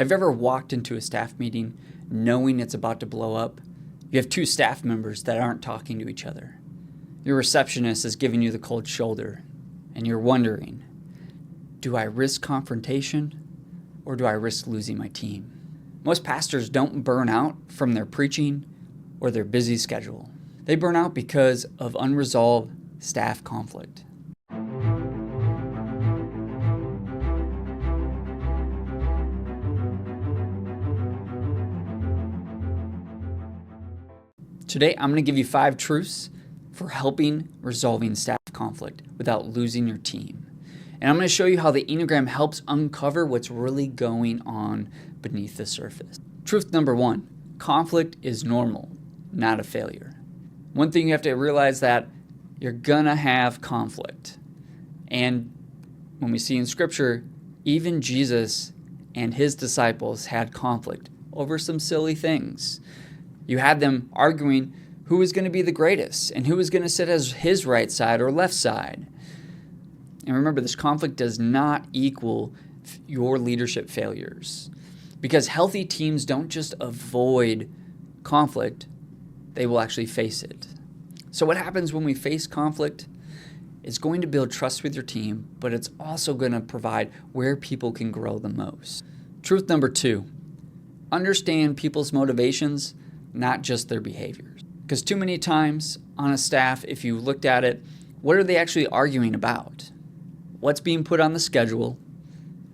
Have you ever walked into a staff meeting knowing it's about to blow up? You have two staff members that aren't talking to each other. Your receptionist is giving you the cold shoulder, and you're wondering, do I risk confrontation or do I risk losing my team? Most pastors don't burn out from their preaching or their busy schedule. They burn out because of unresolved staff conflict. Today, I'm going to give you 5 truths for helping resolving staff conflict without losing your team. And I'm going to show you how the Enneagram helps uncover what's really going on beneath the surface. Truth number 1, conflict is normal, not a failure. One thing you have to realize that you're going to have conflict. And when we see in Scripture, even Jesus and his disciples had conflict over some silly things. You had them arguing who was going to be the greatest and who was going to sit as his right side or left side. And remember, this conflict does not equal your leadership failures, because healthy teams don't just avoid conflict, they will actually face it. So what happens when we face conflict? It's going to build trust with your team, but it's also going to provide where people can grow the most. Truth number 2, understand people's motivations, not just their behaviors. Because too many times on a staff, if you looked at it, what are they actually arguing about? What's being put on the schedule?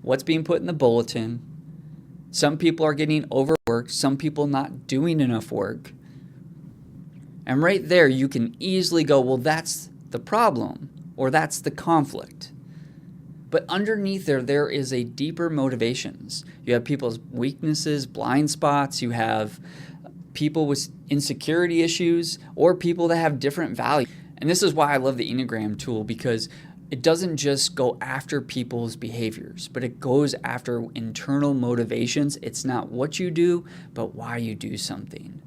What's being put in the bulletin? Some people are getting overworked, some people not doing enough work. And right there, you can easily go, well, that's the problem, or that's the conflict. But underneath there is a deeper motivations. You have people's weaknesses, blind spots, you have people with insecurity issues, or people that have different values. And this is why I love the Enneagram tool, because it doesn't just go after people's behaviors, but it goes after internal motivations. It's not what you do, but why you do something.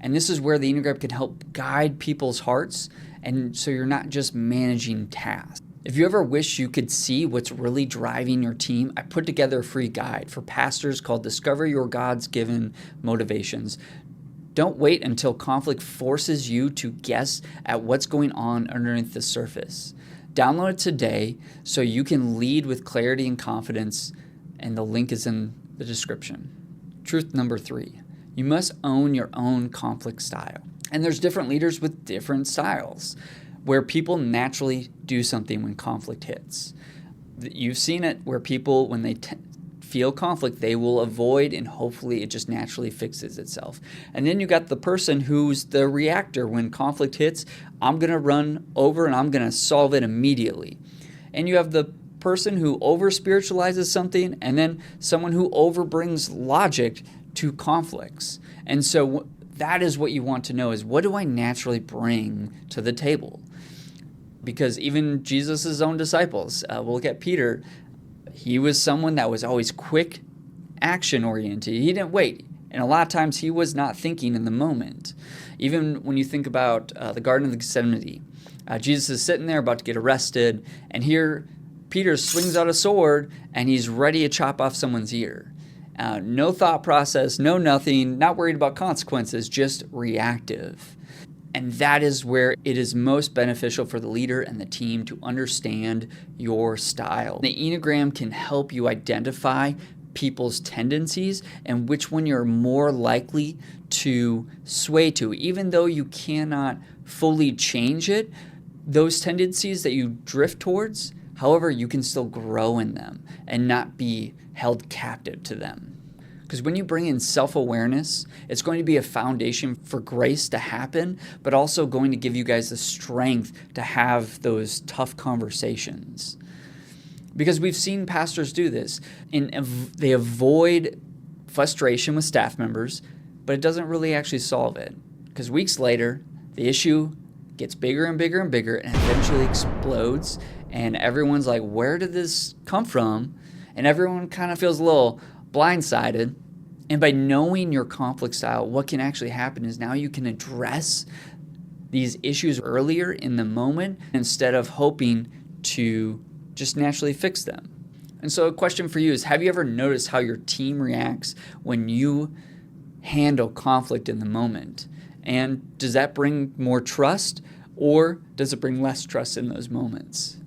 And this is where the Enneagram can help guide people's hearts, and so you're not just managing tasks. If you ever wish you could see what's really driving your team, I put together a free guide for pastors called Discover Your God's Given Motivations. Don't wait until conflict forces you to guess at what's going on underneath the surface. Download it today so you can lead with clarity and confidence, and the link is in the description. Truth number 3, you must own your own conflict style. And there's different leaders with different styles, where people naturally do something when conflict hits. You've seen it where people, when they feel conflict, they will avoid, and hopefully it just naturally fixes itself. And then you got the person who's the reactor. When conflict hits, I'm going to run over and I'm going to solve it immediately. And you have the person who over-spiritualizes something, and then someone who overbrings logic to conflicts. And so that is what you want to know, is what do I naturally bring to the table? Because even Jesus' own disciples, we'll look at Peter, he was someone that was always quick, action-oriented. He didn't wait. And a lot of times he was not thinking in the moment. Even when you think about the Garden of Gethsemane, Jesus is sitting there about to get arrested, and here Peter swings out a sword, and he's ready to chop off someone's ear. No thought process, no nothing, not worried about consequences, just reactive. And that is where it is most beneficial for the leader and the team to understand your style. The Enneagram can help you identify people's tendencies and which one you're more likely to sway to. Even though you cannot fully change it, those tendencies that you drift towards, however, you can still grow in them and not be held captive to them. Because when you bring in self-awareness, it's going to be a foundation for grace to happen, but also going to give you guys the strength to have those tough conversations. Because we've seen pastors do this, and they avoid frustration with staff members, but it doesn't really actually solve it. Because weeks later, the issue gets bigger and bigger and bigger, and eventually explodes, and everyone's like, where did this come from? And everyone kind of feels a little blindsided. And by knowing your conflict style, what can actually happen is now you can address these issues earlier in the moment instead of hoping to just naturally fix them. And so a question for you is, have you ever noticed how your team reacts when you handle conflict in the moment? And does that bring more trust, or does it bring less trust in those moments?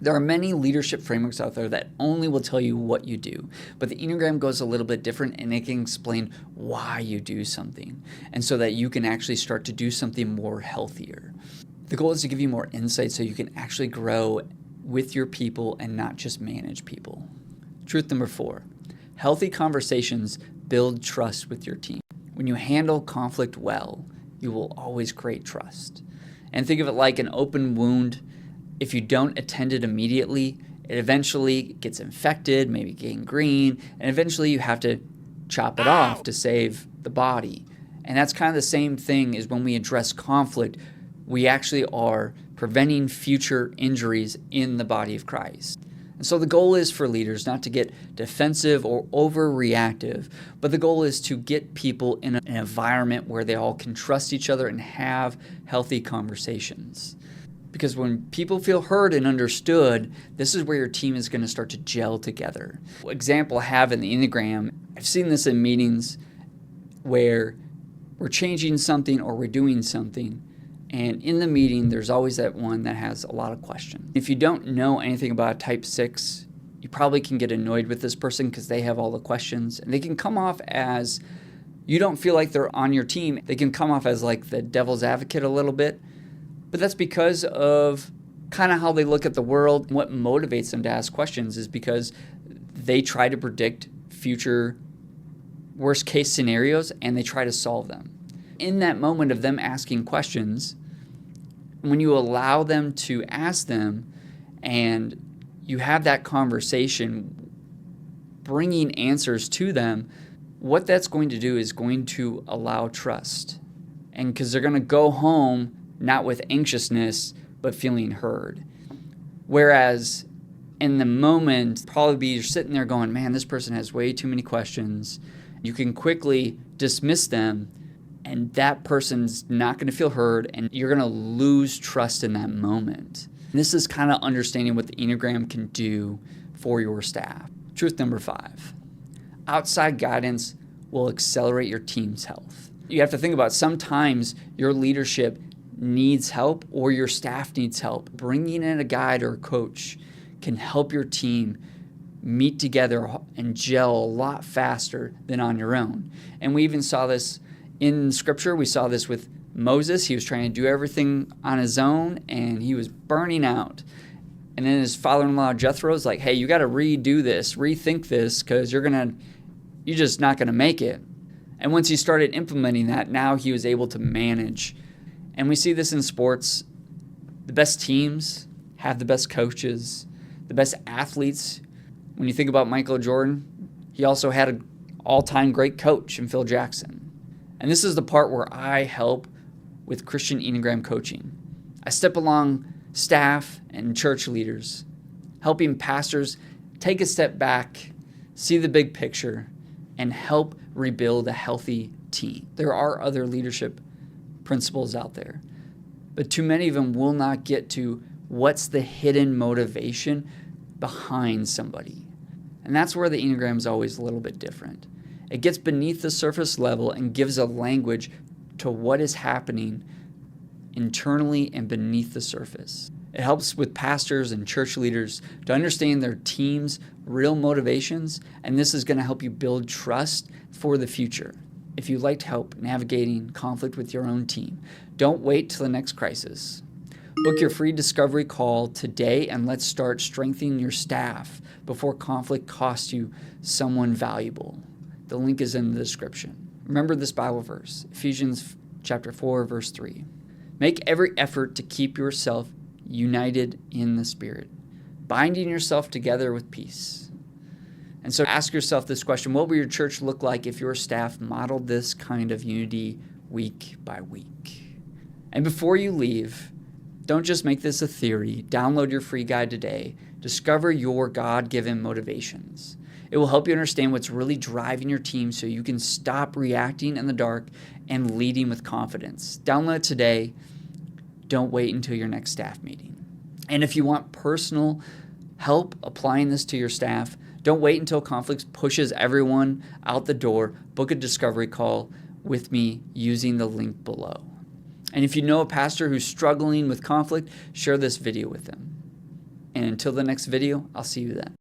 There are many leadership frameworks out there that only will tell you what you do, but the Enneagram goes a little bit different, and it can explain why you do something, and so that you can actually start to do something more healthier. The goal is to give you more insight so you can actually grow with your people and not just manage people. Truth number 4, healthy conversations build trust with your team. When you handle conflict well, you will always create trust. And think of it like an open wound. If you don't attend it immediately, it eventually gets infected, maybe gangrene, and eventually you have to chop it off to save the body. And that's kind of the same thing as when we address conflict. We actually are preventing future injuries in the body of Christ. And so the goal is for leaders not to get defensive or overreactive, but the goal is to get people in an environment where they all can trust each other and have healthy conversations. Because when people feel heard and understood, this is where your team is going to start to gel together. Example I have in the Enneagram, I've seen this in meetings where we're changing something or we're doing something, and in the meeting, there's always that one that has a lot of questions. If you don't know anything about type 6, you probably can get annoyed with this person because they have all the questions, and they can come off as, you don't feel like they're on your team. They can come off as like the devil's advocate a little bit. But that's because of kind of how they look at the world. What motivates them to ask questions is because they try to predict future worst case scenarios and they try to solve them. In that moment of them asking questions, when you allow them to ask them and you have that conversation, bringing answers to them, what that's going to do is going to allow trust. And because they're going to go home not with anxiousness, but feeling heard. Whereas in the moment, probably you're sitting there going, man, this person has way too many questions. You can quickly dismiss them, and that person's not going to feel heard, and you're going to lose trust in that moment. This is kind of understanding what the Enneagram can do for your staff. Truth number 5, outside guidance will accelerate your team's health. You have to think about sometimes your leadership needs help or your staff needs help. Bringing in a guide or a coach can help your team meet together and gel a lot faster than on your own. And we even saw this in Scripture. We saw this with Moses. He was trying to do everything on his own and he was burning out. And then his father-in-law Jethro is like, hey, you got to redo this, rethink this, because you're just not going to make it. And once he started implementing that, now he was able to manage. And we see this in sports. The best teams have the best coaches, the best athletes. When you think about Michael Jordan, he also had an all-time great coach in Phil Jackson. And this is the part where I help with Christian Enneagram coaching. I step along staff and church leaders, helping pastors take a step back, see the big picture, and help rebuild a healthy team. There are other leadership principles out there, but too many of them will not get to what's the hidden motivation behind somebody. And that's where the Enneagram is always a little bit different. It gets beneath the surface level and gives a language to what is happening internally and beneath the surface. It helps with pastors and church leaders to understand their team's real motivations, and this is going to help you build trust for the future. If you'd like help navigating conflict with your own team, don't wait till the next crisis. Book your free discovery call today and let's start strengthening your staff before conflict costs you someone valuable. The link is in the description. Remember this Bible verse, Ephesians chapter 4, verse 3. Make every effort to keep yourself united in the Spirit, binding yourself together with peace. And so ask yourself this question: what would your church look like if your staff modeled this kind of unity week by week? And before you leave, don't just make this a theory. Download your free guide today. Discover your God-given motivations. It will help you understand what's really driving your team so you can stop reacting in the dark and leading with confidence. Download it today. Don't wait until your next staff meeting. And if you want personal help applying this to your staff. Don't wait until conflict pushes everyone out the door. Book a discovery call with me using the link below. And if you know a pastor who's struggling with conflict, share this video with them. And until the next video, I'll see you then.